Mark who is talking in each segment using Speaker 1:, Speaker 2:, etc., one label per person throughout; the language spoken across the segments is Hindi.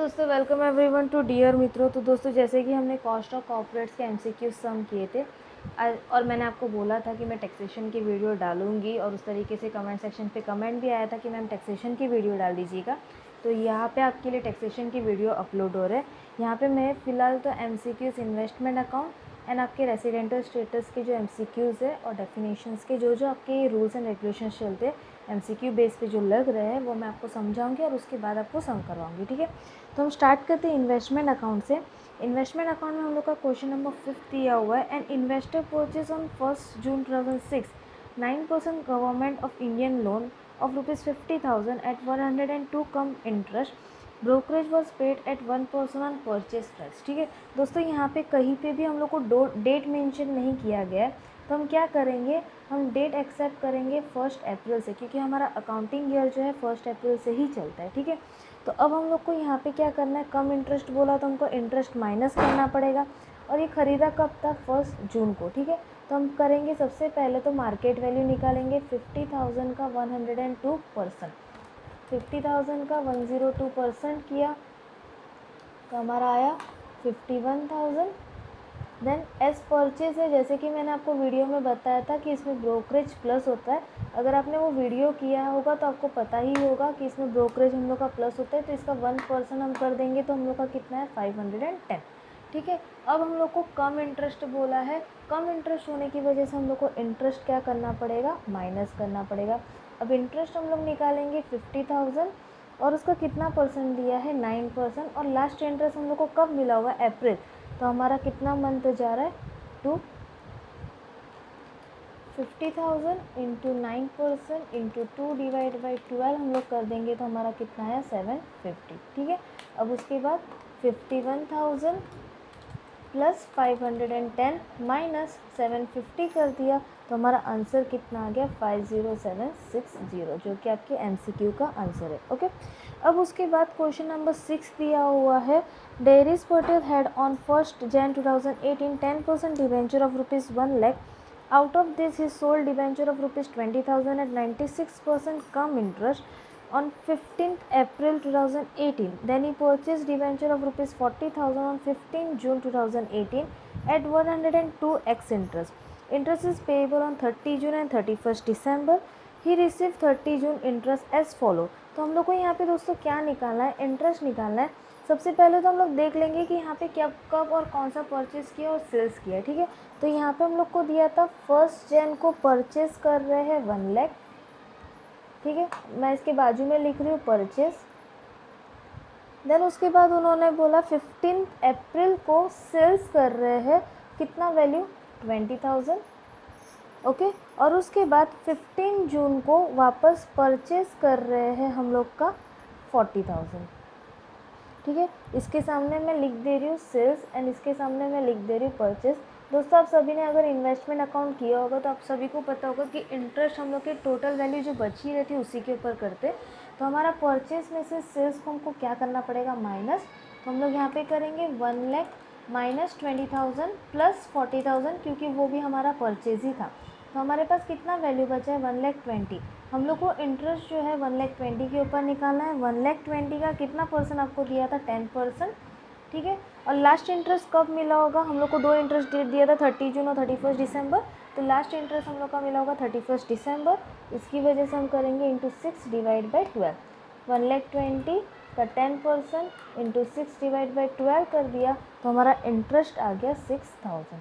Speaker 1: दोस्तों, वेलकम एवरीवन टू डियर मित्रों। तो दोस्तों, जैसे कि हमने कॉस्ट ऑफ कॉर्पोरेट्स के एमसीक्यू सम किए थे और मैंने आपको बोला था कि मैं टैक्सेशन की वीडियो डालूंगी और उस तरीके से कमेंट सेक्शन पे कमेंट भी आया था कि मैम टैक्सेशन की वीडियो डाल दीजिएगा। तो यहाँ पे आपके लिए टैक्सेशन की वीडियो अपलोड हो रहा है। यहाँ पे मैं फ़िलहाल तो एमसीक्यूज़ इन्वेस्टमेंट अकाउंट एंड आपके रेसिडेंटल स्टेटस के जो एमसीक्यूज़ है और डेफिनेशंस के जो आपके रूल्स एंड रेगुलेशंस चलते हैं एमसीक्यू बेस पे जो लग रहे हैं वो मैं आपको समझाऊंगी और उसके बाद आपको सम करवाऊंगी। ठीक है, तो हम स्टार्ट करते हैं इन्वेस्टमेंट अकाउंट से। इन्वेस्टमेंट अकाउंट में हम लोग का क्वेश्चन नंबर 5 दिया हुआ है। An investor purchase on 1 June 2006 9% government of Indian loan of ₹50,000 at 102 cum interest. Brokerage was paid at 1% on purchase price. ठीक है दोस्तों, यहाँ पे कहीं पे भी हम लोग को डेट मेंशन नहीं किया गया है। तो हम क्या करेंगे, हम डेट एक्सेप्ट करेंगे 1 अप्रैल से, क्योंकि हमारा अकाउंटिंग ईयर जो है 1 अप्रैल से ही चलता है। ठीक है, तो अब हम लोग को यहाँ पे क्या करना है, कम इंटरेस्ट बोला तो हमको इंटरेस्ट माइनस करना पड़ेगा। और ये ख़रीदा कब था, 1 जून को। ठीक है, तो हम करेंगे सबसे पहले तो मार्केट वैल्यू निकालेंगे 50,000 का 102%। 50,000 का 102% किया तो हमारा आया 51,000। देन एस परचेज है, जैसे कि मैंने आपको वीडियो में बताया था कि इसमें ब्रोकरेज प्लस होता है। अगर आपने वो वीडियो किया होगा तो आपको पता ही होगा कि इसमें ब्रोकरेज हम लोग का प्लस होता है। तो इसका 1% हम कर देंगे तो हम लोग का कितना है, 510। ठीक है, अब हम लोग को कम इंटरेस्ट बोला है। कम इंटरेस्ट होने की वजह से हम लोग को इंटरेस्ट क्या करना पड़ेगा, माइनस करना पड़ेगा। अब इंटरेस्ट हम लोग निकालेंगे 50,000 और उसका कितना परसेंट दिया है, 9%। और लास्ट इंटरेस्ट हम लोग को कब मिला हुआ है, अप्रैल। तो हमारा कितना मंथ जा रहा है, 2 50,000 इंटू 9% इंटू 2 डिवाइड बाई 12 हम लोग कर देंगे तो हमारा कितना है, 750। ठीक है, अब उसके बाद 51,000 प्लस 510 माइनस 750 कर दिया तो हमारा आंसर कितना आ गया, 50760, जो कि आपके एमसीक्यू का आंसर है। ओके, अब उसके बाद क्वेश्चन नंबर 6 दिया हुआ है। Dairies Patel had on 1 Jan 2018 10% debenture of ₹1 lakh. Out of this, he sold debenture of ₹20,000 at 96% cum interest on 15th April 2018. Then he purchased debenture of ₹40,000 on 15 June 2018 at 102x interest. Interest is payable on 30 June and 31st December. He received 30 June interest as follow. तो हम लोग को यहाँ पे दोस्तों क्या निकालना है, इंटरेस्ट निकालना है। सबसे पहले तो हम लोग देख लेंगे कि यहाँ पे क्या, कब और कौन सा परचेज़ किया और सेल्स किया। ठीक है, तो यहाँ पे हम लोग को दिया था 1 जन को परचेज़ कर रहे हैं 1 लाख। ठीक है, मैं इसके बाजू में लिख रही हूँ परचेज़। देन उसके बाद उन्होंने बोला 15 अप्रैल को सेल्स कर रहे हैं, कितना वैल्यू, 20,000। ओके, और उसके बाद 15 जून को वापस परचेज़ कर रहे हैं हम लोग का 40,000। ठीक है, इसके सामने मैं लिख दे रही हूँ सेल्स एंड इसके सामने मैं लिख दे रही हूँ परचेज़। दोस्तों, आप सभी ने अगर इन्वेस्टमेंट अकाउंट किया होगा तो आप सभी को पता होगा कि इंटरेस्ट हम लोग के टोटल वैल्यू जो बची रहती है उसी के ऊपर करते। तो हमारा परचेज़ में से सेल्स को हमको क्या करना पड़ेगा, माइनस। तो हम लोग यहाँ पे करेंगे 1 लाख माइनस 20,000 प्लस 40,000, क्योंकि वो भी हमारा परचेज़ ही था। तो हमारे पास कितना वैल्यू बचा है, 1,20,000। हम लोग को इंटरेस्ट जो है 1,20,000 के ऊपर निकालना है। 1,20,000 का कितना परसेंट आपको दिया था, 10%। ठीक है, और लास्ट इंटरेस्ट कब मिला होगा, हम लोग को 2 इंटरेस्ट डेट दिया था, 30 जून और 31 दिसंबर। तो लास्ट इंटरेस्ट हम लोग का मिला होगा 31 दिसंबर। इसकी वजह से हम करेंगे इंटू 6 डिवाइड बाई 12। 1,20,000 का 10% इंटू 6 डिवाइड बाई 12 कर दिया तो हमारा इंटरेस्ट आ गया 6,000,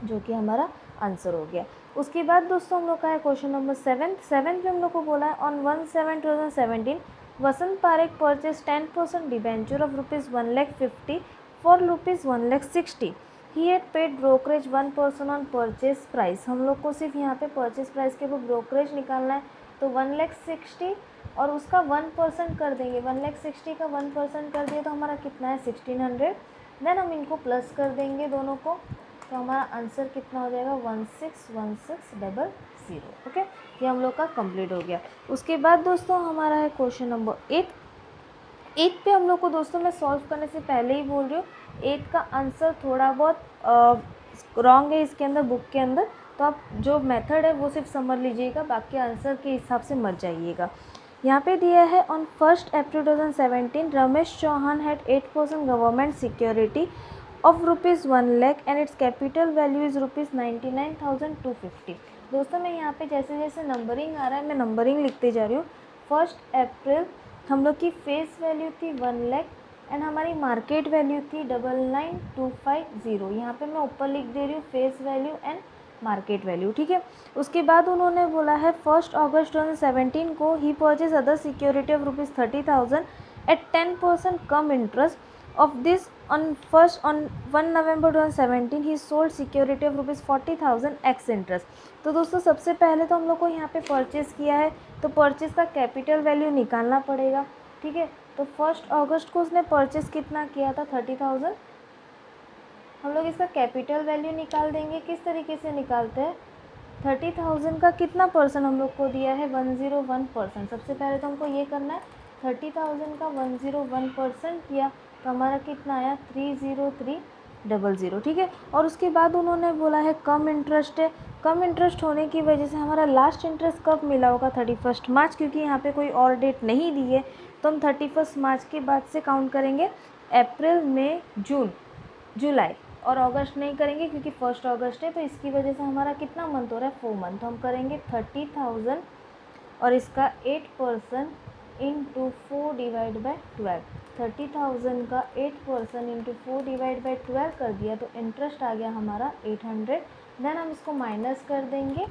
Speaker 1: जो कि हमारा आंसर हो गया। उसके बाद दोस्तों हम लोग का है क्वेश्चन नंबर 7 पे हम लोग को बोला है on 1/7/2017 Vasant Parekh purchase 10% debenture of ₹1,50,000 for ₹1,60,000। He had paid brokerage 1% on purchase price. हम लोग को सिर्फ यहाँ पे परचेज प्राइस के ऊपर ब्रोकरेज निकालना है। तो 1,60,000 और उसका 1% कर देंगे। 1,60,000 का 1% कर दिए तो हमारा कितना है, 1,600। देन हम इनको प्लस कर देंगे दोनों को, तो हमारा आंसर कितना हो जाएगा, 161600। ओके, ये हम लोग का कंप्लीट हो गया। उसके बाद दोस्तों हमारा है क्वेश्चन नंबर 8 पे हम लोग को दोस्तों मैं सॉल्व करने से पहले ही बोल रही हूँ 8 का आंसर थोड़ा बहुत रॉन्ग है इसके अंदर, बुक के अंदर। तो आप जो मेथड है वो सिर्फ समझ लीजिएगा, बाकी आंसर के हिसाब से मत जाइएगा। यहाँ पे दिया है on 1 April 2017 Ramesh Chauhan had 8% government security of ₹1 lakh and its capital value is ₹99,250। दोस्तों मैं यहाँ पे जैसे जैसे नंबरिंग आ रहा है मैं नंबरिंग लिखते जा रही हूँ। 1 अप्रैल हम लोग की फेस वैल्यू थी 1 लाख एंड हमारी मार्केट वैल्यू थी 99,250। यहाँ पे मैं ऊपर लिख दे रही हूँ face value and market value, ठीक है। उसके बाद उन्होंने बोला है 1 अगस्त 2017 को he purchase other security of ₹30,000 at 10% cum interest of this on 1 November 2017 he sold security of ₹40,000 ex interest. तो दोस्तों सबसे पहले तो हम लोग को यहाँ पे परचेज़ किया है तो परचेज़ का कैपिटल वैल्यू निकालना पड़ेगा, ठीक है। तो 1 अगस्त को उसने परचेज़ कितना किया था 30,000। हम लोग इसका कैपिटल वैल्यू निकाल देंगे। किस तरीके से निकालते हैं, 30,000 का कितना परसेंट हम लोग को दिया है 101%। सबसे पहले तो हमको ये करना है 30,000 का 101% किया तो हमारा कितना आया 30300, ठीक है। और उसके बाद उन्होंने बोला है कम इंटरेस्ट है। कम इंटरेस्ट होने की वजह से हमारा लास्ट इंटरेस्ट कब मिला होगा 31 मार्च, क्योंकि यहाँ पे कोई और डेट नहीं दी है तो हम 31 मार्च के बाद से काउंट करेंगे अप्रैल मई जून जुलाई और अगस्त नहीं करेंगे क्योंकि 1 अगस्त है। तो इसकी वजह से हमारा कितना मंथ हो रहा है 4 मंथ। तो हम करेंगे 30,000 और इसका 8% इंटू 4 डिवाइड बाई 12। 30,000 का 8% इंटू 4 डिवाइड बाई 12 कर दिया तो इंटरेस्ट आ गया हमारा 800। देन हम इसको माइनस कर देंगे,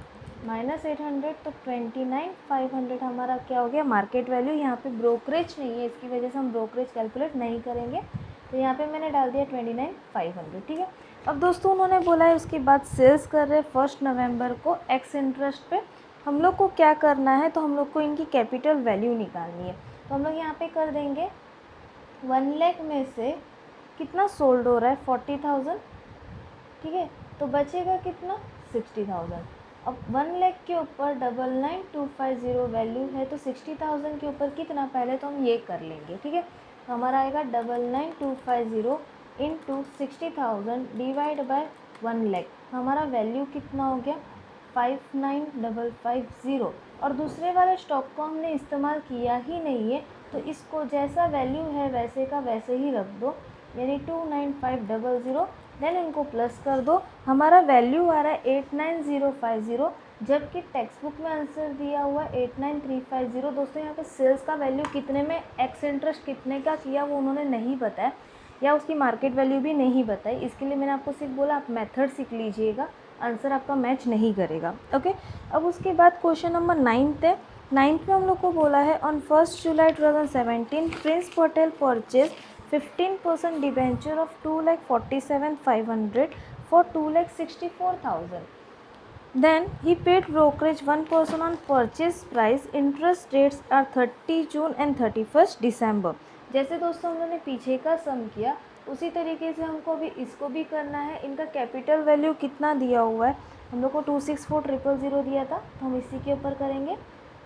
Speaker 1: -800 तो 29,500 हमारा क्या हो गया मार्केट वैल्यू। यहाँ पे ब्रोकरेज नहीं है इसकी वजह से हम ब्रोकरेज कैलकुलेट नहीं करेंगे तो यहाँ पे मैंने डाल दिया 29,500, ठीक है। अब दोस्तों उन्होंने बोला है उसके बाद सेल्स कर रहे 1 नवंबर को एक्स इंटरेस्ट पे। हम लोग को क्या करना है तो हम लोग को इनकी कैपिटल वैल्यू निकालनी है। तो हम लोग यहाँ पे कर देंगे 1 लाख में से कितना सोल्ड हो रहा है 40,000, ठीक है। तो बचेगा कितना 60,000। अब 1 लाख के ऊपर 99,250 वैल्यू है तो 60,000 के ऊपर कितना, पहले तो हम ये कर लेंगे, ठीक है। तो हमारा आएगा 99,250 इंटू 60,000 डिवाइड बाय 1 लाख। हमारा वैल्यू कितना हो गया 59,550। और दूसरे वाले स्टॉक को हमने इस्तेमाल किया ही नहीं है तो इसको जैसा वैल्यू है वैसे का वैसे ही रख दो, यानी 29,500। देन इनको प्लस कर दो, हमारा वैल्यू आ रहा है 89,050 जबकि टेक्स्ट बुक में आंसर दिया हुआ है 89,350। दोस्तों यहाँ पे सेल्स का वैल्यू कितने में एक्स इंटरेस्ट कितने का किया वो उन्होंने नहीं बताया या उसकी मार्केट वैल्यू भी नहीं बताई। इसके लिए मैंने आपको सिर्फ बोला आप मेथड सीख लीजिएगा, आंसर आपका मैच नहीं करेगा, ओके। अब उसके बाद क्वेश्चन नंबर 9 है। 9 में हम लोग को बोला है on 1 July 2017 Prince Patel purchase 15% debenture of 2,47,500 for 2,64,000। Then he paid brokerage 1% on purchase price. Interest rates are 30 June and 31 December। जैसे दोस्तों हम लोगों ने पीछे का सम किया उसी तरीके से हमको अभी इसको भी करना है। इनका कैपिटल वैल्यू कितना दिया हुआ है, हम लोग को 264,000 दिया था तो हम इसी के ऊपर करेंगे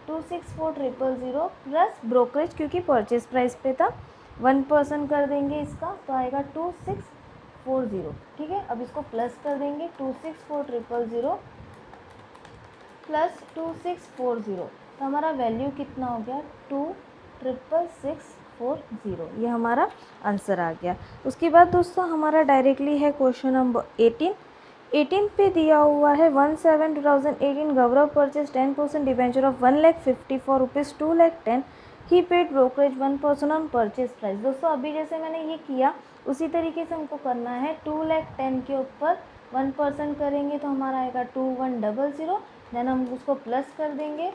Speaker 1: 264,000 प्लस ब्रोकरेज क्योंकि परचेज प्राइस पे था 1% कर देंगे इसका तो आएगा 2640, ठीक है। अब इसको प्लस कर देंगे 264,000 प्लस 2640 तो हमारा वैल्यू कितना हो गया 2,666,40। ये हमारा आंसर आ गया। उसके बाद दोस्तों हमारा डायरेक्टली है क्वेश्चन नंबर 18 पे दिया हुआ है 1/7/2018 Gaurav purchase 10% debenture of 1,50,000 for ₹2,10,000 he paid brokerage 1% on purchase price. दोस्तों अभी जैसे मैंने ये किया उसी तरीके से हमको करना है 2,10,000 के ऊपर 1% करेंगे तो हमारा आएगा 2100। देन हम उसको प्लस कर देंगे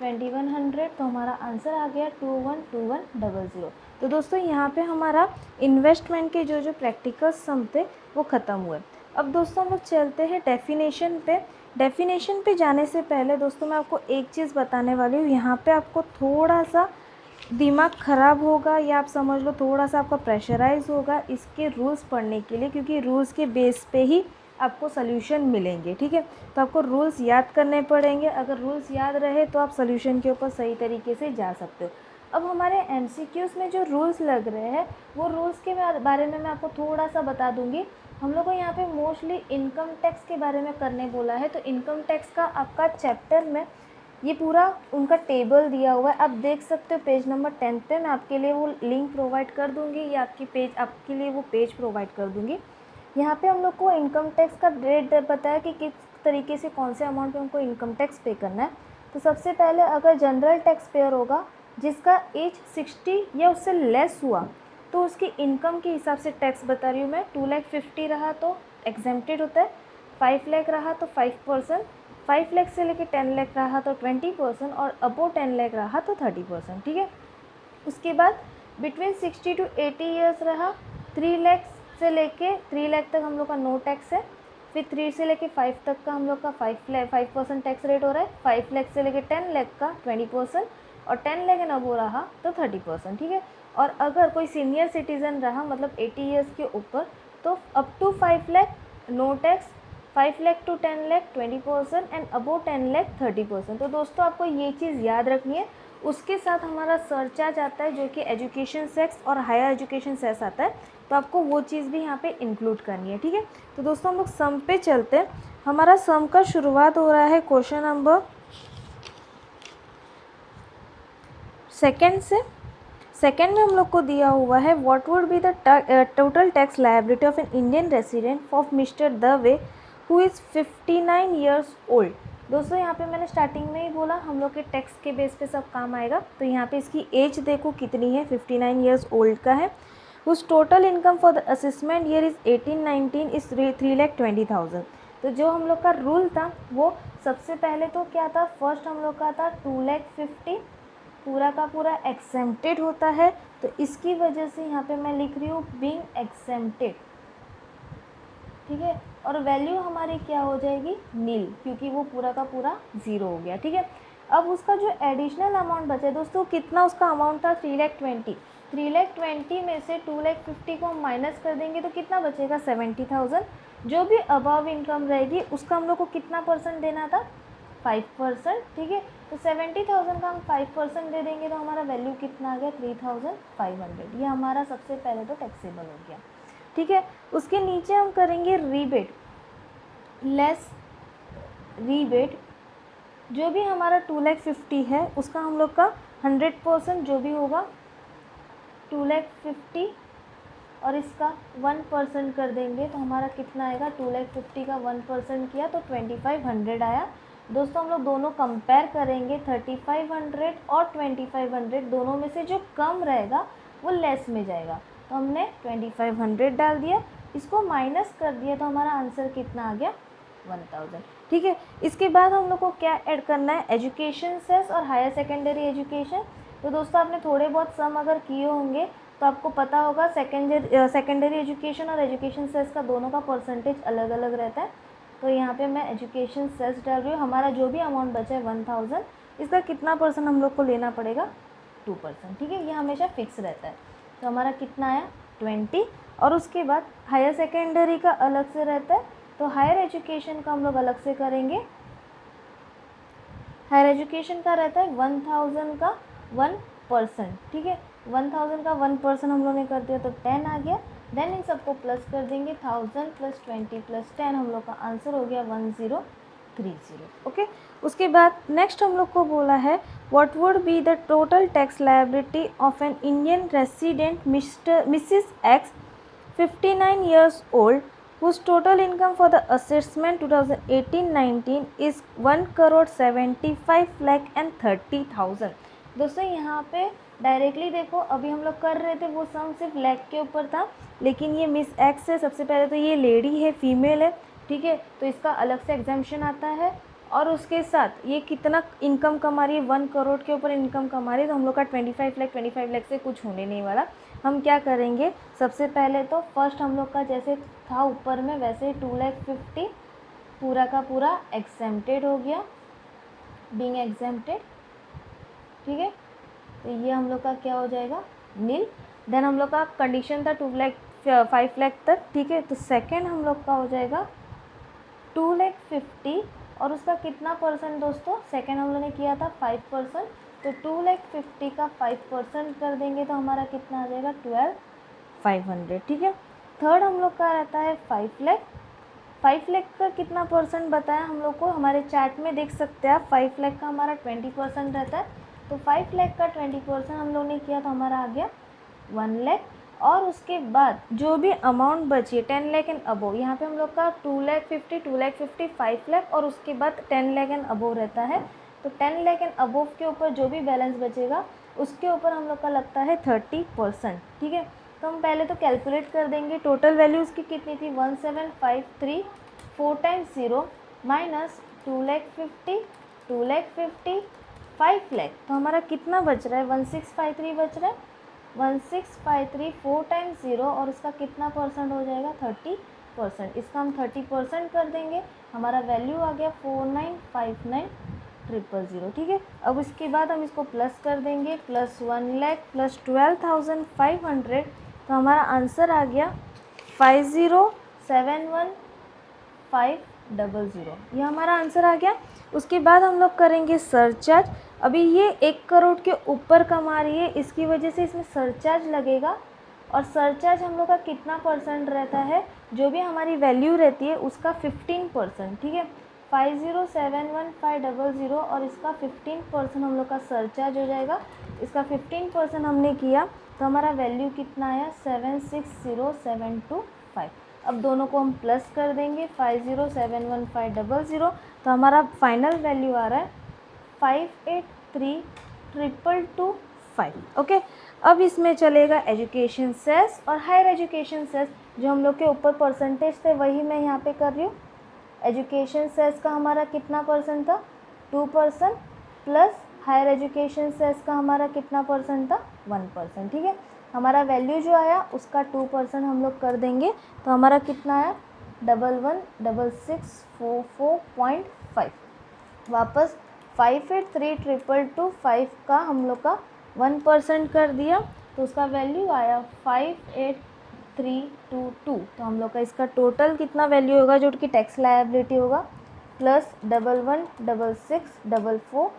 Speaker 1: 2100 तो हमारा आंसर आ गया 212100। तो दोस्तों यहाँ पे हमारा इन्वेस्टमेंट के जो प्रैक्टिकल सम थे वो ख़त्म हुए। अब दोस्तों हम लोग चलते हैं डेफिनेशन पे। डेफिनेशन पे जाने से पहले दोस्तों मैं आपको एक चीज़ बताने वाली हूँ। यहाँ पे आपको थोड़ा सा दिमाग ख़राब होगा या आप समझ लो थोड़ा सा आपका प्रेशराइज होगा इसके रूल्स पढ़ने के लिए, क्योंकि रूल्स के बेस पे ही आपको सोल्यूशन मिलेंगे, ठीक है। तो आपको रूल्स याद करने पड़ेंगे, अगर रूल्स याद रहे तो आप सोल्यूशन के ऊपर सही तरीके से जा सकते हो। अब हमारे एमसीक्यूज़ में जो रूल्स लग रहे हैं वो रूल्स के बारे में मैं आपको थोड़ा सा बता दूंगी। हम लोग को यहाँ पे मोस्टली इनकम टैक्स के बारे में करने बोला है तो इनकम टैक्स का आपका चैप्टर में ये पूरा उनका टेबल दिया हुआ है, आप देख सकते हो पेज नंबर 10 पे। मैं आपके लिए वो लिंक प्रोवाइड कर दूँगी या आपके लिए वो पेज प्रोवाइड कर दूँगी। यहाँ पे हम लोग को इनकम टैक्स का रेट बताया कि किस तरीके से कौन से अमाउंट पे उनको इनकम टैक्स पे करना है। तो सबसे पहले अगर जनरल टैक्स पेयर होगा जिसका एज 60 या उससे लेस हुआ तो उसकी इनकम के हिसाब से टैक्स बता रही हूँ मैं। 2,50,000 रहा तो एग्जेम्प्टेड होता है, 5 लाख रहा तो 5%, 5 लाख से लेके 10 लाख रहा तो 20% और अबो 10 लाख रहा तो 30%। ठीक है। उसके बाद बिटवीन 60 to 80 ईयर्स रहा, 3 लाख से लेके 3 लाख तक हम लोग का नो टैक्स है। फिर 3 से लेके 5 तक का हम लोग का 5% टैक्स रेट हो रहा है। 5 लाख से लेके 10 लाख का 20% और 10 लाख एंड अबो रहा तो 30%। ठीक है। और अगर कोई सीनियर सिटीज़न रहा मतलब 80 ईयर्स के ऊपर तो up to 5 lakh no tax, 5 lakh to 10 lakh 20% and above 10 lakh 30%। तो दोस्तों आपको ये चीज़ याद रखनी है। उसके साथ हमारा सरचार्ज आता है जो कि एजुकेशन सेस और हायर एजुकेशन सेस आता है, तो आपको वो चीज़ भी यहाँ पे इंक्लूड करनी है। ठीक है। तो दोस्तों हम लोग सम पे चलते हैं। हमारा सम का शुरुआत हो रहा है क्वेश्चन नंबर 2 से। सेकेंड में हम लोग को दिया हुआ है what would be the total tax liability of N Indian resident of mister Dave who is 59 years old. दोस्तों यहाँ पे मैंने स्टार्टिंग में ही बोला हम लोग के टैक्स के बेस पे सब काम आएगा। तो यहाँ पे इसकी एज देखो कितनी है, 59 ईयर्स ओल्ड का है। उस total income for the assessment year is 1819 is 3,20,000। तो जो हम लोग का रूल था वो सबसे पहले तो क्या था, फर्स्ट हम लोग का था 2,50,000 पूरा का पूरा एक्सेम्प्टेड होता है। तो इसकी वजह से यहाँ पे मैं लिख रही हूँ बीइंग एक्सेम्प्टेड। ठीक है। और वैल्यू हमारी क्या हो जाएगी, नील, क्योंकि वो पूरा का पूरा ज़ीरो हो गया। ठीक है। अब उसका जो एडिशनल अमाउंट बचा है दोस्तों, कितना उसका अमाउंट था 3,20,000। 3,20,000 में से 2,50,000 को हम माइनस कर देंगे तो कितना बचेगा 70,000। जो भी अबव इनकम रहेगी उसका हम लोग को कितना परसेंट देना था, 5%। ठीक है। तो 70,000 का हम 5% दे देंगे तो हमारा वैल्यू कितना आ गया 3,500। ये हमारा सबसे पहले तो टैक्सेबल हो गया। ठीक है। उसके नीचे हम करेंगे रीबेट, लेस रीबेट। जो भी हमारा 2,50,000 है उसका हम लोग का 100% जो भी होगा 2,50,000 और इसका 1% कर देंगे तो हमारा कितना आएगा, 2,50,000 का 1% किया तो 2,500 आया। दोस्तों हम लोग दोनों कंपेयर करेंगे, 3,500 और 2,500 दोनों में से जो कम रहेगा वो लेस में जाएगा। तो हमने 2,500 डाल दिया, इसको माइनस कर दिया तो हमारा आंसर कितना आ गया 1,000। ठीक है। इसके बाद हम लोग को क्या ऐड करना है, एजुकेशन सेस और हायर सेकेंडरी एजुकेशन। तो दोस्तों आपने थोड़े बहुत सम अगर किए होंगे तो आपको पता होगा सेकेंडरी एजुकेशन और एजुकेशन सेस का दोनों का परसेंटेज अलग अलग रहता है। तो यहाँ पे मैं एजुकेशन सेस डाल रही हूँ। हमारा जो भी अमाउंट बचा है 1,000, इसका कितना परसेंट हम लोग को लेना पड़ेगा, 2%। ठीक है। ये हमेशा फिक्स रहता है। तो हमारा कितना आया 20। और उसके बाद हायर सेकेंडरी का अलग से रहता है, तो हायर एजुकेशन का हम लोग अलग से करेंगे। हायर एजुकेशन का रहता है 1,000 का 1%। ठीक है। 1,000 का 1% हम लोग ने कर दिया तो 10 आ गया। देन इन सबको प्लस कर देंगे, 1,000 + 20 + 10 हम लोग का आंसर हो गया 1,030। ओके। उसके बाद नेक्स्ट हम लोग को बोला है what would be the total tax liability of N Indian resident Mrs x 59 years old whose total income for the assessment 2018-19 is 1,75,30,000। दोस्तों यहाँ पे डायरेक्टली देखो, अभी हम लोग कर रहे थे वो सम सिर्फ लैख के ऊपर था, लेकिन ये मिस एक्स है। सबसे पहले तो ये लेडी है, फीमेल है। ठीक है। तो इसका अलग से एग्जाम्पशन आता है और उसके साथ ये कितना इनकम कमा रही है, 1 करोड़ के ऊपर इनकम कमा रही है। तो हम लोग का 25 लाख से कुछ होने नहीं वाला। हम क्या करेंगे, सबसे पहले तो फर्स्ट हम लोग का जैसे था ऊपर में वैसे 2,50,000 पूरा का पूरा एग्जेम्प्टेड हो गया, बीइंग एग्जेम्प्टेड। ठीक है। तो ये हम लोग का क्या हो जाएगा, नील। देन हम लोग का कंडीशन था 5 लाख तक। ठीक है। तो सेकेंड हम लोग का हो जाएगा 2,50,000 और उसका कितना परसेंट दोस्तों, सेकेंड हम लोग ने किया था 5%। तो 2,50,000 का 5% कर देंगे तो हमारा कितना आ जाएगा 12,500। ठीक है। थर्ड हम लोग का रहता है 5 लाख 5 लाख का कितना परसेंट बताया हम लोग को, हमारे चार्ट में देख सकते हैं आप, 5 लाख का हमारा 20% रहता है। तो 5 लाख का 20% हम लोग ने किया तो हमारा आ गया 1 लाख। और उसके बाद जो भी अमाउंट बची है 10 लाख एंड अबोव, यहाँ पे हम लोग का 2 लाख 50, 2 लाख 50, 5 लाख और उसके बाद 10 लाख एंड अबोव रहता है। तो 10 लाख एंड अबोव के ऊपर जो भी बैलेंस बचेगा उसके ऊपर हम लोग का लगता है 30%। ठीक है, तो हम पहले तो कैलकुलेट कर देंगे। टोटल वैल्यू उसकी कितनी थी 1753, 4 टाइम्स 0 माइनस 2 लाख 50, 2 लाख 50, 5 लाख। तो हमारा कितना बच रहा है 1653 बच रहा है। 1653 4 टाइम्स 0 और उसका कितना परसेंट हो जाएगा 30%। इसका हम 30% कर देंगे, हमारा वैल्यू आ गया 4959,000। ठीक है, अब इसके बाद हम इसको प्लस कर देंगे, प्लस 1 लाख प्लस 12,500। तो हमारा आंसर आ गया 50,71,500। ये हमारा आंसर आ गया। उसके बाद हम लोग करेंगे सरचार्ज। अभी ये 1 करोड़ के ऊपर कमा रही है, इसकी वजह से इसमें सरचार्ज लगेगा। और सरचार्ज हम लोग का कितना परसेंट रहता है, जो भी हमारी वैल्यू रहती है उसका 15%। ठीक है, 50,71,500 और इसका 15% हम लोग का सरचार्ज हो जाएगा। इसका 15% हमने किया तो हमारा वैल्यू कितना आया 760725। अब दोनों को हम प्लस कर देंगे 50,71,500। तो हमारा फाइनल वैल्यू आ रहा है 583,225। ओके, अब इसमें चलेगा एजुकेशन सेस और हायर एजुकेशन सेस। जो हम लोग के ऊपर परसेंटेज थे वही मैं यहाँ पे कर रही हूँ। एजुकेशन सेस का हमारा कितना परसेंट था 2% प्लस हायर एजुकेशन सेस का हमारा कितना परसेंट था 1%। ठीक है, हमारा वैल्यू जो आया उसका 2% हम लोग कर देंगे तो हमारा कितना आया 11,66,44.5। वापस 583,225 का हम लोग का 1% कर दिया तो उसका वैल्यू आया 58322। तो हम लोग का इसका टोटल कितना वैल्यू होगा जो कि टैक्स लायबिलिटी होगा प्लस 11,66,44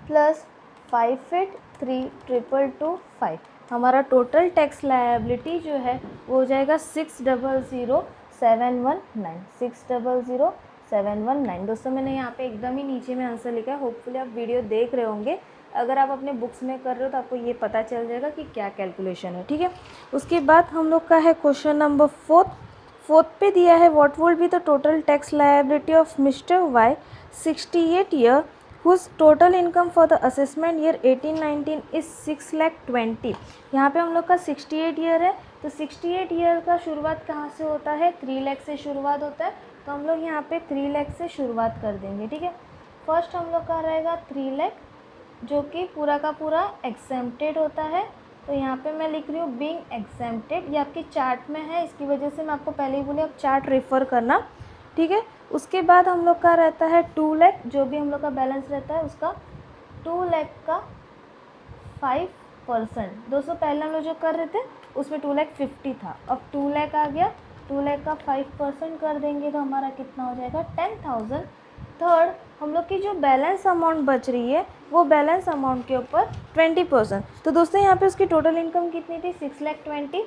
Speaker 1: प्लस 583,225। हमारा टोटल टैक्स लायबिलिटी जो है वो हो जाएगा 600,719, 600,719। दोस्तों मैंने यहाँ पे एकदम ही नीचे में आंसर लिखा है, होपफुली आप वीडियो देख रहे होंगे। अगर आप अपने बुक्स में कर रहे हो तो आपको ये पता चल जाएगा कि क्या कैलकुलेशन है। ठीक है, उसके बाद हम लोग का है क्वेश्चन नंबर 4 पे दिया है what would be the total tax liability of Mister Y 68 year whose total income for the assessment year 18-19 is 6,20,000। यहाँ पे हम लोग का 68 ईयर है तो 68 ईयर का शुरुआत कहाँ से होता है 3 लाख से शुरुआत होता है। तो हम लोग यहाँ पे 3 लाख से शुरुआत कर देंगे। ठीक है, फर्स्ट हम लोग का रहेगा 3 लाख जो कि पूरा का पूरा एग्जेम्प्टेड होता है। तो यहाँ पे मैं लिख रही हूँ बीइंग एग्जेम्प्टेड, ये आपकी चार्ट में है, इसकी वजह से मैं आपको पहले ही बोली आप चार्ट रेफ़र करना। ठीक है, उसके बाद हम लोग का रहता है 2 लाख, जो भी हम लोग का बैलेंस रहता है उसका 2 लाख का 5%। दोस्तों पहले हम लोग जो कर रहे थे उसमें 2,50,000 था, अब 2 लाख आ गया, 2 लाख का 5% कर देंगे तो हमारा कितना हो जाएगा 10,000। थर्ड, हम लोग की जो बैलेंस अमाउंट बच रही है वो बैलेंस अमाउंट के ऊपर 20%। तो दोस्तों यहाँ पे उसकी टोटल इनकम कितनी थी 6,20,000।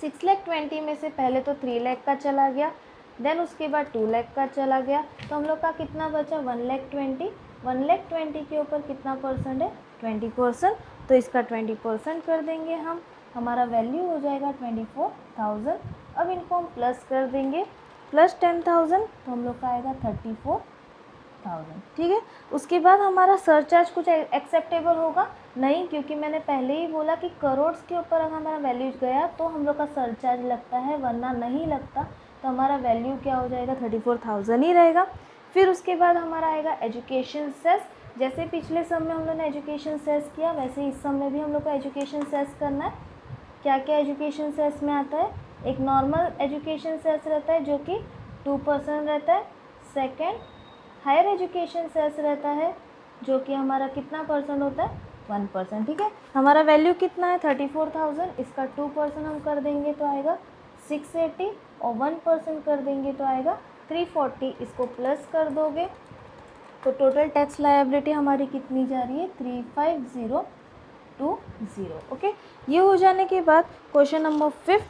Speaker 1: 6,20,000 में से पहले तो 3 लाख का चला गया, देन उसके बाद 2 लाख का चला गया, तो हम लोग का कितना बचा 1,20,000। 1,20,000 के ऊपर कितना परसेंट है 20%। तो इसका 20% कर देंगे हम, हमारा वैल्यू हो जाएगा 24,000। अब इनको हम प्लस कर देंगे, प्लस 10,000 तो हम लोग का आएगा 34,000। ठीक है, उसके बाद हमारा सरचार्ज कुछ एक्सेप्टेबल होगा नहीं, क्योंकि मैंने पहले ही बोला कि करोड़ के ऊपर अगर हमारा वैल्यू गया तो हम लोग का सरचार्ज लगता है, वरना नहीं लगता। तो हमारा वैल्यू क्या हो जाएगा 34,000 ही रहेगा। फिर उसके बाद हमारा आएगा एजुकेशन सेस। जैसे पिछले सम में हम लोग ने एजुकेशन सेस किया वैसे इस सम में भी हम लोग को एजुकेशन सेस करना है। क्या क्या एजुकेशन सेस में आता है, एक नॉर्मल एजुकेशन सेस रहता है जो कि 2% रहता है। सेकेंड, हायर एजुकेशन सेस रहता है जो कि हमारा कितना परसेंट होता है 1%। ठीक है, हमारा वैल्यू कितना है 34,000, इसका 2% हम कर देंगे तो आएगा 680 और 1% कर देंगे तो आएगा 340। इसको प्लस कर दोगे तो टोटल टैक्स लायबिलिटी हमारी कितनी जा रही है 35020। ओके, ये हो जाने के बाद क्वेश्चन नंबर 5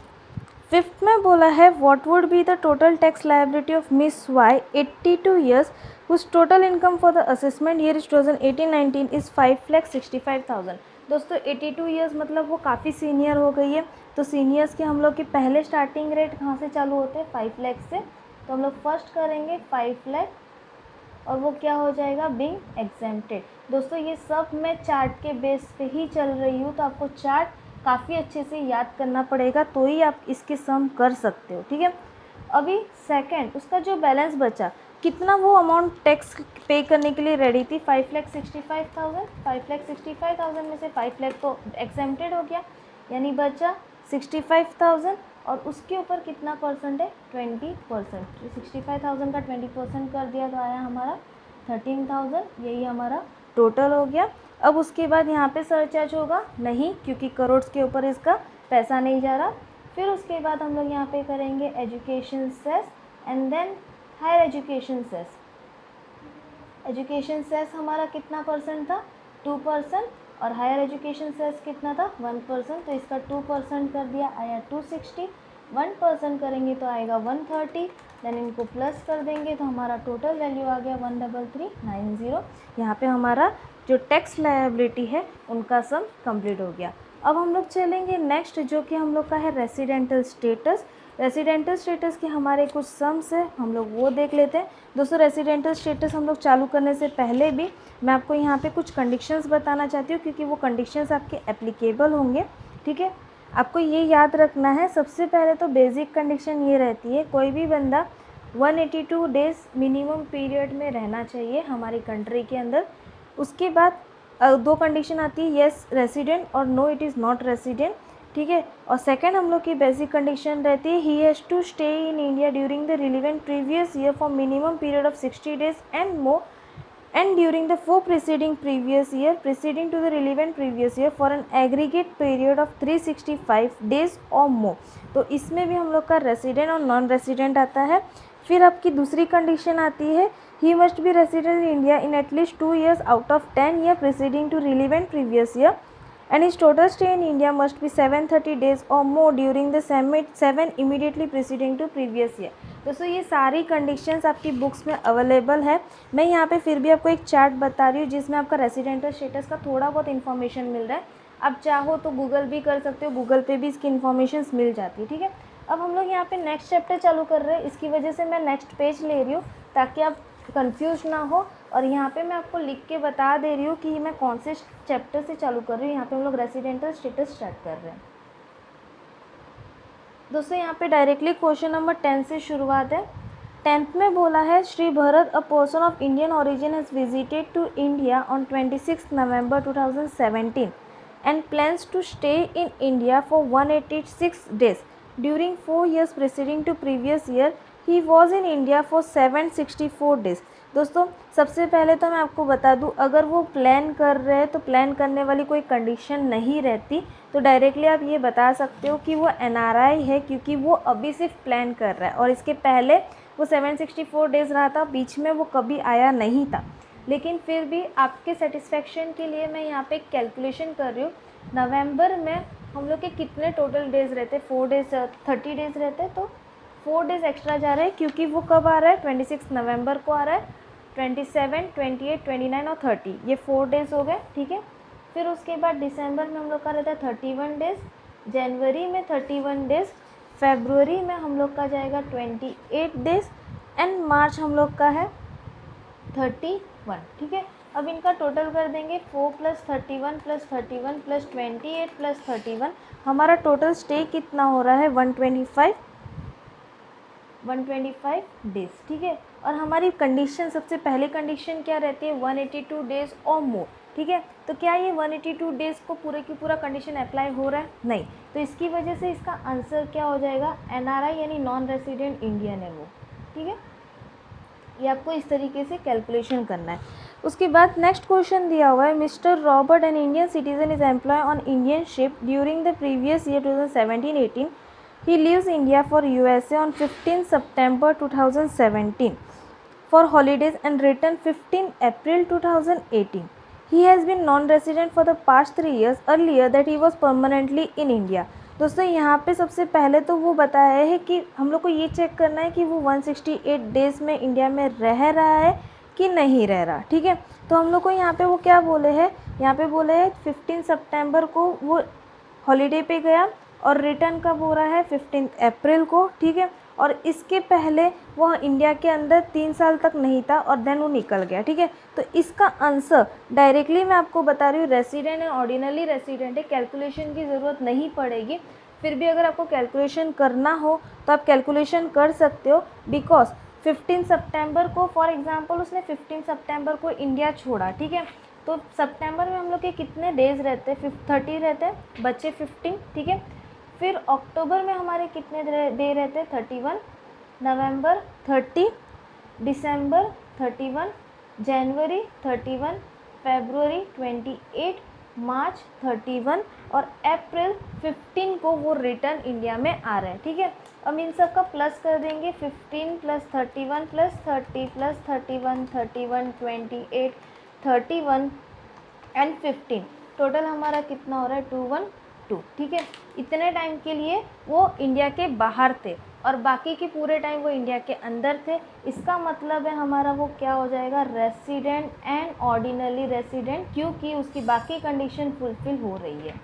Speaker 1: फिफ्थ में बोला है what would be the total tax liability of Miss Y 82 years whose total income for the assessment year is 2018-19 is 5,65,000। दोस्तों 82 ईयर्स मतलब वो काफ़ी सीनियर हो गई है, तो सीनियर्स के हम लोग की पहले स्टार्टिंग रेट कहाँ से चालू होते हैं 5 लाख से, तो हम लोग फर्स्ट करेंगे 5 लाख और वो क्या हो जाएगा बीइंग एग्जेम्प्टेड। दोस्तों ये सब मैं चार्ट के बेस पे ही चल रही हूँ, तो आपको चार्ट काफ़ी अच्छे से याद करना पड़ेगा तो ही आप इसके सम कर सकते हो, ठीक है। अभी सेकंड उसका जो बैलेंस बचा, कितना वो अमाउंट टैक्स पे करने के लिए रेडी थी 5,65,000। 5,65,000 में से 5 लाख तो एग्जेम्प्टेड हो गया, यानी बचा 65,000 और उसके ऊपर कितना परसेंट है 20%। 65,000 का 20% कर दिया तो आया हमारा 13,000, यही हमारा टोटल हो गया। अब उसके बाद यहाँ पे सरचार्ज होगा नहीं, क्योंकि करोड़ के ऊपर इसका पैसा नहीं जा रहा। फिर उसके बाद हम लोग यहाँ पे करेंगे education cess and then higher education cess. Education cess हमारा कितना परसेंट था 2% और हायर एजुकेशन सेस कितना था 1%, तो इसका 2% कर दिया आया 260, 1% करेंगे तो आएगा 130, देन इनको प्लस कर देंगे तो हमारा टोटल वैल्यू आ गया 13390। यहाँ पे हमारा जो टैक्स लायबिलिटी है उनका सम कंप्लीट हो गया। अब हम लोग चलेंगे नेक्स्ट, जो कि हम लोग का है रेसिडेंटल स्टेटस। रेसिडेंटल स्टेटस के हमारे कुछ सम्स है, हम लोग वो देख लेते हैं। दोस्तों रेसिडेंटल स्टेटस हम लोग चालू करने से पहले भी मैं आपको यहाँ पे कुछ कंडीशंस बताना चाहती हूँ, क्योंकि वो कंडीशंस आपके एप्लीकेबल होंगे, ठीक है। आपको ये याद रखना है, सबसे पहले तो बेसिक कंडीशन ये रहती है कोई भी बंदा 182 डेज मिनिमम पीरियड में रहना चाहिए हमारी कंट्री के अंदर। उसके बाद दो कंडीशन आती है, येस रेसिडेंट और no it is not resident, ठीक है। और सेकंड हम लोग की बेसिक कंडीशन रहती है he has to stay in India during the relevant previous year for minimum period of 60 days and more and during the 4 preceding previous year preceding to the relevant previous year for an aggregate period of 365 days or more। तो इसमें भी हम लोग का रेसिडेंट और नॉन रेसिडेंट आता है। फिर आपकी दूसरी कंडीशन आती है he must be resident in India in at least 2 years out of 10 year preceding to relevant previous year and his total stay in India must be 730 days or more during the 7 immediately preceding to previous year। दोस्तों ये सारी कंडीशंस आपकी बुक्स में अवेलेबल है। मैं यहाँ पे फिर भी आपको एक चार्ट बता रही हूँ जिसमें आपका रेसिडेंटल स्टेटस का थोड़ा बहुत इन्फॉर्मेशन मिल रहा है। आप चाहो तो गूगल भी कर सकते हो, गूगल पे भी इसकी इन्फॉर्मेशन मिल जाती है, ठीक है। अब हम लोग यहाँ पे नेक्स्ट चैप्टर चालू कर रहे हैं, इसकी वजह से मैं नेक्स्ट पेज ले रही हूँ ताकि आप कंफ्यूज ना हो। और यहाँ पे मैं आपको लिख के बता दे रही हूँ कि मैं कौन से चैप्टर से चालू कर रही हूँ। यहाँ पे हम लोग रेसिडेंटल स्टेटस स्टार्ट कर रहे हैं। दोस्तों यहाँ पे डायरेक्टली क्वेश्चन नंबर 10 से शुरुआत है। 10th में बोला है Shri Bharat a person of Indian origin has visited to India on 26 November 2017 and plans to stay in India for 186 days during 4 years preceding to previous year he was in India for 764 days. दोस्तों सबसे पहले तो मैं आपको बता दूं, अगर वो प्लान कर रहे हैं तो प्लान करने वाली कोई कंडीशन नहीं रहती, तो डायरेक्टली आप ये बता सकते हो कि वो एनआरआई है, क्योंकि वो अभी सिर्फ प्लान कर रहा है और इसके पहले वो 764 डेज़ रहा था, बीच में वो कभी आया नहीं था। लेकिन फिर भी आपके सेटिस्फेक्शन के लिए मैं यहाँ पे कैलकुलेशन कर रही हूँ। नवंबर में हम लोग के कितने टोटल डेज़ रहते, 4 डेज़ 30 डेज़ रहते, तो 4 डेज़ एक्स्ट्रा जा रहे हैं, क्योंकि वो कब आ रहा है 26 नवंबर को आ रहा है। 27, 28, 29 और 30 ये 4 डेज़ हो गए, ठीक है। फिर उसके बाद दिसंबर में हम लोग का रहता है 31 डेज़, जनवरी में 31 डेज़, फरवरी में हम लोग का जाएगा 28 डेज़ एंड मार्च हम लोग का है 31, ठीक है। अब इनका टोटल कर देंगे 4 + 31 + 31 + 28 + 31, हमारा टोटल स्टे कितना हो रहा है 125 डेज़, ठीक है। और हमारी कंडीशन सबसे पहले कंडीशन क्या रहती है 182 डेज़ और मोर, ठीक है। तो क्या ये 182 डेज़ को पूरे की पूरा कंडीशन अप्लाई हो रहा है? नहीं, तो इसकी वजह से इसका आंसर क्या हो जाएगा एनआरआई यानी नॉन रेसिडेंट इंडियन है वो, ठीक है। ये आपको इस तरीके से कैलकुलेशन करना है। उसके बाद नेक्स्ट क्वेश्चन दिया हुआ है Mister Robert an Indian citizen is employ on Indian ship during the previous year 2017-18 he leaves India for USA on 15 September 2017 for holidays and return 15 April 2018. He has been non-resident for the past 3 years. Earlier that he was permanently in India. दोस्तों यहाँ पे सबसे पहले तो वो बताया है कि हम लोग को ये चेक करना है कि वो 168 डेज़ में इंडिया में रह रहा है कि नहीं रह रहा, ठीक है। तो हम लोग को यहाँ पे वो क्या बोले हैं, यहाँ पे बोले हैं 15 सितंबर को वो हॉलीडे पे गया और रिटर्न कब हो रहा है 15 अप्रैल को, ठीक है। और इसके पहले वो इंडिया के अंदर 3 साल तक नहीं था और देन वो निकल गया, ठीक है। तो इसका आंसर डायरेक्टली मैं आपको बता रही हूँ, रेसिडेंट एंड ऑर्डिनरी रेसिडेंट है, कैलकुलेशन की ज़रूरत नहीं पड़ेगी। फिर भी अगर आपको कैलकुलेशन करना हो तो आप कैलकुलेशन कर सकते हो, बिकॉज 15 सितंबर को फॉर एग्जांपल उसने 15 सितंबर को इंडिया छोड़ा, ठीक है। तो सितंबर में हम लोग के कितने डेज़ रहते हैं, 30 रहते हैं, बच्चे 15, ठीक है। फिर अक्टूबर में हमारे कितने डे रहते हैं, 31, नवंबर 30, दिसंबर 31, जनवरी 31, फरवरी 28, मार्च 31 और अप्रैल 15 को वो रिटर्न इंडिया में आ रहा है, ठीक है। अब इन सब का प्लस कर देंगे, 15 plus 31 plus 30 plus 31, 31, 28, 31 and 15, total हमारा कितना हो रहा है 212, ठीक है। इतने टाइम के लिए वो इंडिया के बाहर थे और बाकी के पूरे टाइम वो इंडिया के अंदर थे। इसका मतलब है हमारा वो क्या हो जाएगा, रेसिडेंट एंड ऑर्डिनरी रेसिडेंट, क्योंकि उसकी बाकी कंडीशन फुलफिल हो रही है,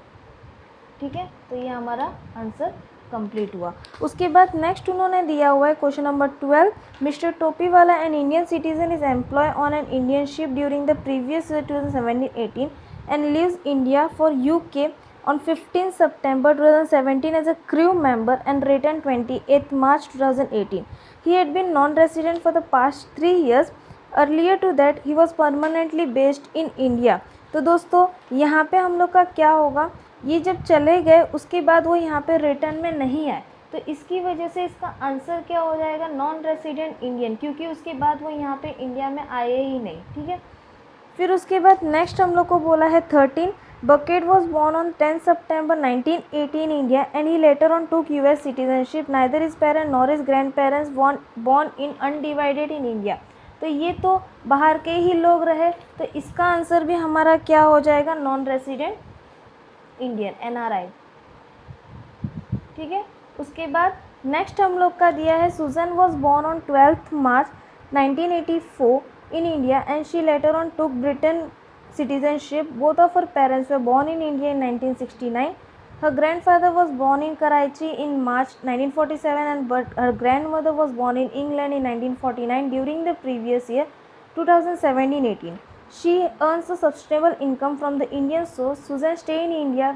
Speaker 1: ठीक है। तो ये हमारा आंसर कंप्लीट हुआ। उसके बाद नेक्स्ट उन्होंने दिया हुआ है question number 12, Mister Topiwala an Indian citizen is employ on an Indian ship during the previous year 2017-18 and leaves India for UK on 15 September 2017 as a crew member and returned 28 March 2018. He had been non-resident for the past 3 years. Earlier to that, he was permanently based in India. तो दोस्तों यहाँ पे हम लोग का क्या होगा, ये जब चले गए उसके बाद वो यहाँ पे रिटर्न में नहीं आए, तो इसकी वजह से इसका आंसर क्या हो जाएगा, नॉन रेसिडेंट इंडियन, क्योंकि उसके बाद वो यहाँ पे इंडिया में आए ही नहीं, ठीक है। फिर उसके बाद नेक्स्ट हम लोग को बोला है 13, Bucket was born on 10 September 1980 in India and he later on took US citizenship. Neither his parents nor his grandparents born in undivided in India. तो ये तो बाहर के ही लोग रहे, तो इसका आंसर भी हमारा क्या हो जाएगा, नॉन रेसिडेंट इंडियन, NRI, ठीक है। उसके बाद नेक्स्ट हम लोग का दिया है, Sujan was born on 12 March 1984 in India and she later on took Britain citizenship. Both of her parents were born in India in 1969. Her grandfather was born in Karachi in March 1947 and but her grandmother was born in England in 1949. During the previous year 2017-18, she earns a sustainable income from the Indian source. Susan stayed in India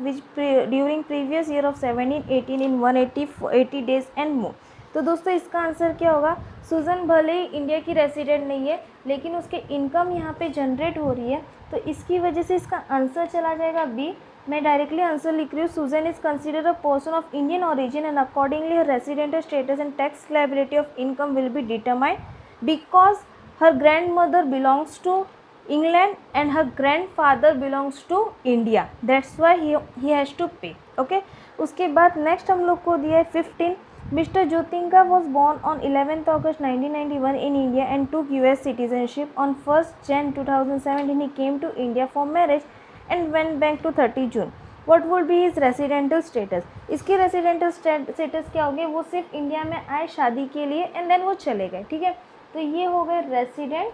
Speaker 1: during previous year of 17-18 in 180 days and more. तो दोस्तों इसका आंसर क्या होगा, सुजन भले ही इंडिया की रेसिडेंट नहीं है लेकिन उसके इनकम यहाँ पे जनरेट हो रही है, तो इसकी वजह से इसका आंसर चला जाएगा बी। मैं डायरेक्टली आंसर लिख रही हूँ, Sujan is considered a person of Indian origin and accordingly her residential status and tax liability of income will be determined because her grandmother belongs to England and her grandfather belongs to India, that's why he has to pay, okay. उसके बाद नेक्स्ट हम लोग को दिया है 15, Mr. Jyotinka was born on 11th August 1991 in India and took US citizenship. On 1st Jan 2017, he came to India for marriage and went back to 30 June. What would be his residential status? इसकी residential status क्या होगी, वो सिर्फ इंडिया में आए शादी के लिए एंड देन वो चले गए, ठीक है। तो ये हो गए resident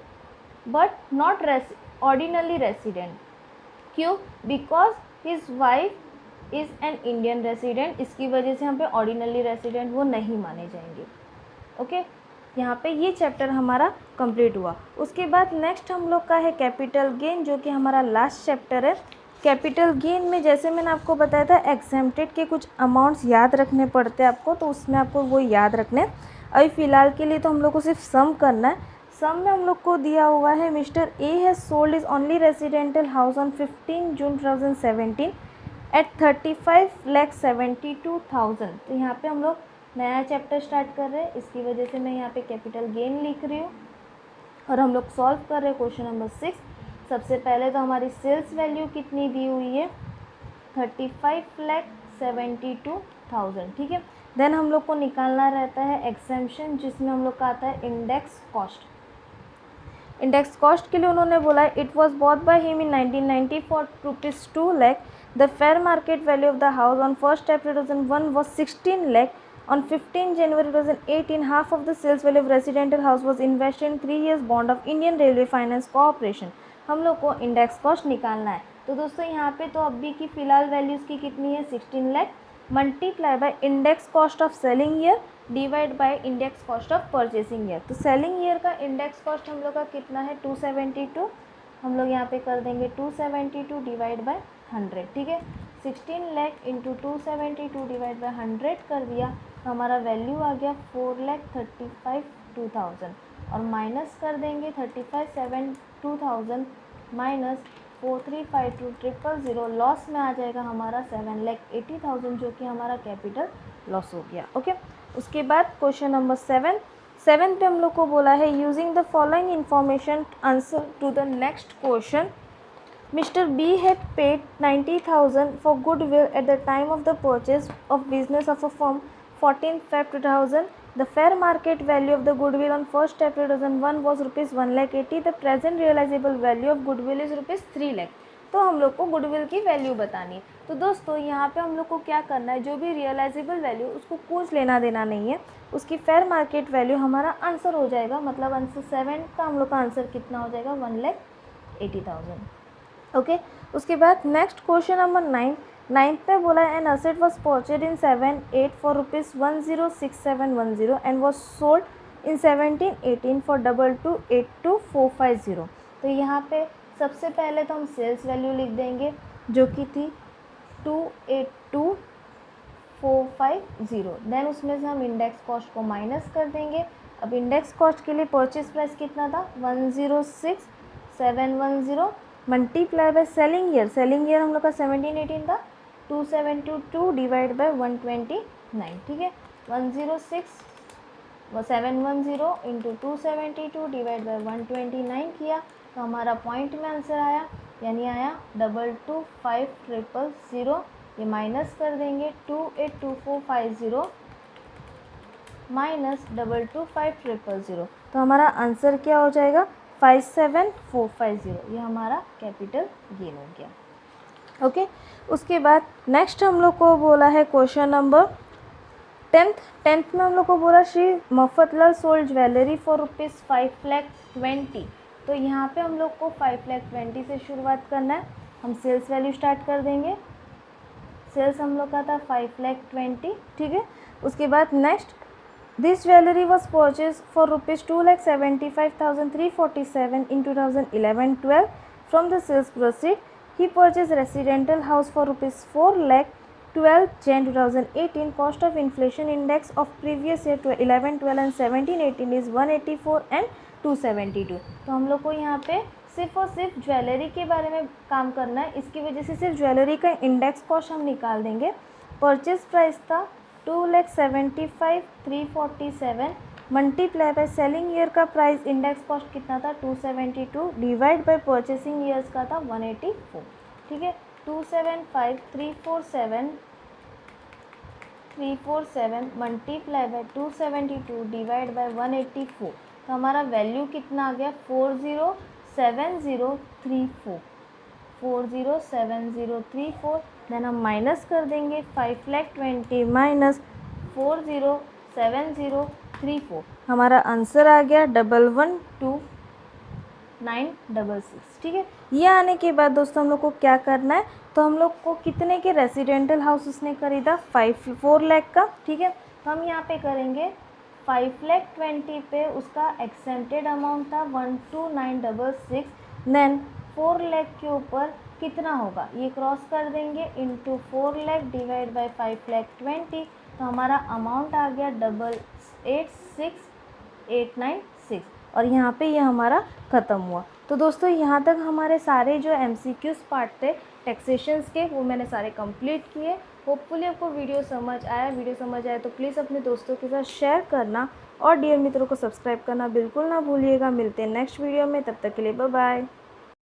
Speaker 1: but not ordinary resident, क्यों, because his wife is an Indian resident, इसकी वजह से यहाँ पे ऑर्डिनरी रेसिडेंट वो नहीं माने जाएंगे, ओके। यहाँ पे ये चैप्टर हमारा कंप्लीट हुआ। उसके बाद नेक्स्ट हम लोग का है कैपिटल गेन, जो कि हमारा लास्ट चैप्टर है। कैपिटल गेन में जैसे मैंने आपको बताया था एग्जेम्प्टेड के कुछ अमाउंट्स याद रखने पड़ते हैं आपको, तो उसमें आपको वो याद रखने। अभी फ़िलहाल के लिए तो हम लोग को सिर्फ सम करना है। सम में हम लोग को दिया हुआ है, Mister A has sold is only residential house on 15 June 2017 at 35,72,000। तो यहाँ पे हम लोग नया चैप्टर स्टार्ट कर रहे हैं, इसकी वजह से मैं यहाँ पे कैपिटल गेन लिख रही हूँ और हम लोग सॉल्व कर रहे हैं क्वेश्चन नंबर 6। सबसे पहले तो हमारी सेल्स वैल्यू कितनी दी हुई है, 35,72,000, ठीक है। देन हम लोग को निकालना रहता है एग्जेम्पशन, जिसमें हम लोग का आता है इंडेक्स कॉस्ट। इंडेक्स कॉस्ट के लिए उन्होंने बोला it was bought by him in 1990 for ₹2 lakh. The fair market value of the house on 1 April 2001 was 16 lakh. On 15 January 2018, half of the sales value of residential house was invested in 3 years bond of Indian Railway Finance Corporation. हम लोग को इंडेक्स कॉस्ट निकालना है। तो दोस्तों यहाँ पे तो अभी की फ़िलहाल वैल्यूज़ की कितनी है 16 lakh, multiply by index cost of selling year divide by index cost of purchasing year. तो सेलिंग ईयर का इंडेक्स कॉस्ट हम लोग का कितना है 272, हम लोग यहाँ पे कर देंगे 272 डिवाइड बाय 100, ठीक है। 16 लाख इंटू 272 डिवाइड बाय 100 कर दिया तो हमारा वैल्यू आ गया 4,35,2,000 और माइनस कर देंगे 35,72,000 माइनस 4352,000 लॉस में आ जाएगा हमारा 7,80,000 जो कि हमारा कैपिटल लॉस हो गया। ओके, उसके बाद क्वेश्चन नंबर 7 पे हम लोग को बोला है using the following information answer to the next question. Mr. B had paid 90,000 for goodwill at the time of the purchase of business of a firm 14 Feb 2000. The fair market value of the goodwill on 1st April 2001 was rupees 1,80,000. The present realizable value of goodwill is rupees 3 lakh. तो हम लोग को गुडविल की वैल्यू बतानी है। तो दोस्तों यहाँ पे हम लोग को क्या करना है, जो भी रियलाइजेबल वैल्यू उसको कुछ लेना देना नहीं है, उसकी फेयर मार्केट वैल्यू हमारा आंसर हो जाएगा। मतलब आंसर 7 का हम लोग का आंसर कितना हो जाएगा 1,80,000। ओके, उसके बाद नेक्स्ट क्वेश्चन नंबर 9 पे बोला an asset was purchased in 7-8 for rupees 106710 and was sold in 17-18 for 22,82,450। तो यहाँ पे सबसे पहले तो हम सेल्स वैल्यू लिख देंगे जो कि थी 2,82,450। देन उसमें से हम इंडेक्स कॉस्ट को माइनस कर देंगे। अब इंडेक्स कॉस्ट के लिए परचेज प्राइस कितना था 106,710 मल्टीप्लाई बाय सेलिंग ईयर हम लोग का 17-18 था 272 डिवाइड बाय 129, ठीक है। 106,710 इंटू 272 डिवाइड बाय 129 किया तो हमारा पॉइंट में आंसर आया, यानी आया 22,5,000। ये माइनस कर देंगे 28,2450 माइनस 22,5,000 तो हमारा आंसर क्या हो जाएगा 57,450। ये हमारा कैपिटल गेन हो गया। ओके, उसके बाद नेक्स्ट हम लोग को बोला है क्वेश्चन नंबर 10th में हम लोग को बोला Shri Mafatlal sold jewellery for rupees 5,20,000। तो यहाँ पे हम लोग को 5,20,000 से शुरुआत करना है। हम सेल्स वैल्यू स्टार्ट कर देंगे। सेल्स हम लोग का था 5,20,000, ठीक है। उसके बाद next this jewellery was purchase for rupees 2,75,347 in 2011-12 from the sales proceed. He purchase residential house for rupees 4,12 Jan 2018. Cost of inflation index of previous year 11-12 and 17-18 is 184 and 272। तो हम लोग को यहाँ पे सिर्फ और सिर्फ ज्वेलरी के बारे में काम करना है। इसकी वजह से सिर्फ ज्वेलरी का इंडेक्स कॉस्ट हम निकाल देंगे। परचेज प्राइस था 2,75,347 मल्टीप्लाई बाय सेलिंग ईयर का प्राइस इंडेक्स कॉस्ट कितना था 272 डिवाइड बाय परचेसिंग ईयर्स का था 184, ठीक है। 275,347 मल्टीप्लाई बाय 272 डिवाइड बाय 184 तो हमारा वैल्यू कितना आ गया 407034। देन हम माइनस कर देंगे 5,20,000 माइनस 407034। हमारा आंसर आ गया 112,966, ठीक है। ये आने के बाद दोस्तों हम लोग को क्या करना है, तो हम लोग को कितने के रेसिडेंटल हाउस उसने खरीदा 4 लाख का, ठीक है। तो हम यहाँ पे करेंगे 5,20,000 पे उसका एक्सेंटेड अमाउंट था 12966। देन 4 लाख के ऊपर कितना होगा ये क्रॉस कर देंगे इंटू 4 लाख डिवाइड बाय 5,20,000 तो हमारा अमाउंट आ गया 886896 और यहाँ पे ये हमारा ख़त्म हुआ। तो दोस्तों यहाँ तक हमारे सारे जो MCQs पार्ट थे टैक्सेशंस के वो मैंने सारे कंप्लीट किए। होपफुली आपको वीडियो समझ आया तो प्लीज़ अपने दोस्तों के साथ शेयर करना और डियर मित्रों को सब्सक्राइब करना बिल्कुल ना भूलिएगा। मिलते हैं नेक्स्ट वीडियो में, तब तक के लिए बाय बाय।